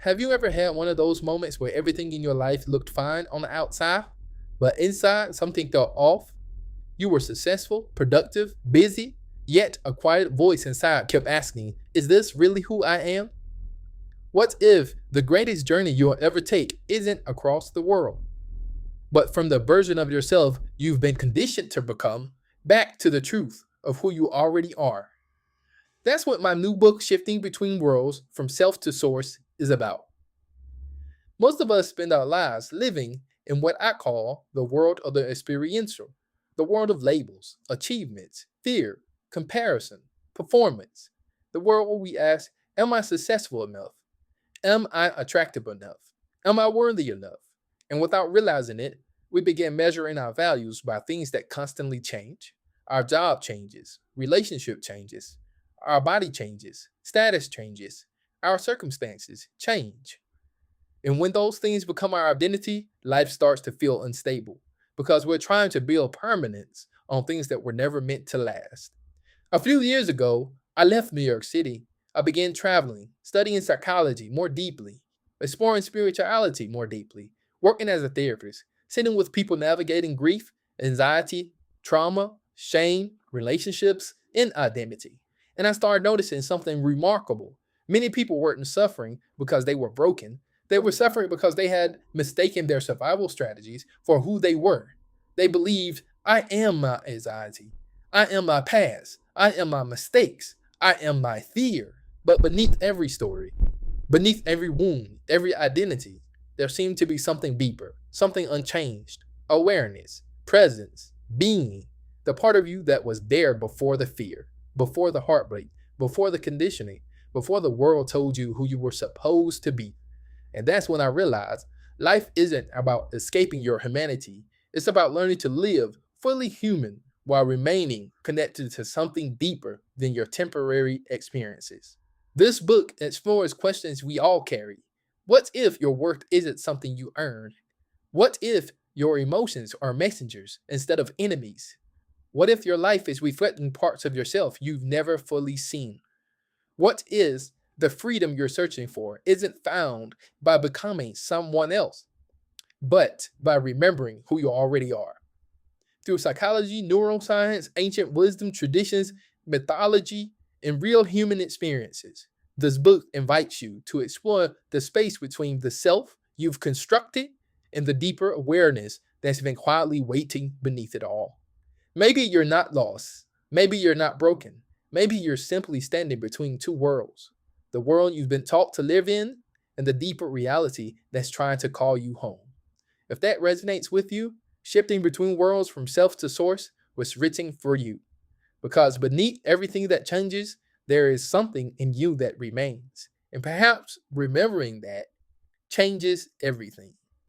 Have you ever had one of those moments where everything in your life looked fine on the outside, but inside something felt off? You were successful, productive, busy, yet a quiet voice inside kept asking, is this really who I am? What if the greatest journey you'll ever take isn't across the world, but from the version of yourself you've been conditioned to become back to the truth of who you already are? That's what my new book, Shifting Between Worlds From Self to Source, is about. Most of us spend our lives living in what I call the world of the experiential, the world of labels, achievements, fear, comparison, performance, the world where we ask, am I successful enough? Am I attractive enough? Am I worthy enough? And without realizing it, we begin measuring our values by things that constantly change. Our job changes, relationship changes, our body changes, status changes, our circumstances change. And when those things become our identity, life starts to feel unstable because we're trying to build permanence on things that were never meant to last. A few years ago, I left New York City. I began traveling, studying psychology more deeply, exploring spirituality more deeply, working as a therapist, sitting with people navigating grief, anxiety, trauma, shame, relationships, and identity. And I started noticing something remarkable. Many people weren't suffering because they were broken. They were suffering because they had mistaken their survival strategies for who they were. They believed, I am my anxiety. I am my past. I am my mistakes. I am my fear. But beneath every story, beneath every wound, every identity, there seemed to be something deeper, something unchanged: awareness, presence, being, the part of you that was there before the fear, before the heartbreak, before the conditioning, before the world told you who you were supposed to be. And that's when I realized life isn't about escaping your humanity, it's about learning to live fully human while remaining connected to something deeper than your temporary experiences. This book explores questions we all carry. What if your worth isn't something you earn? What if your emotions are messengers instead of enemies? What if your life is reflecting parts of yourself you've never fully seen? What is the freedom you're searching for isn't found by becoming someone else, but by remembering who you already are? Through psychology, neuroscience, ancient wisdom, traditions, mythology, and real human experiences, this book invites you to explore the space between the self you've constructed and the deeper awareness that's been quietly waiting beneath it all. Maybe you're not lost. Maybe you're not broken. Maybe you're simply standing between two worlds: the world you've been taught to live in and the deeper reality that's trying to call you home. If that resonates with you, Shifting Between Worlds From Self to Source was written for you. Because beneath everything that changes, there is something in you that remains. And perhaps remembering that changes everything.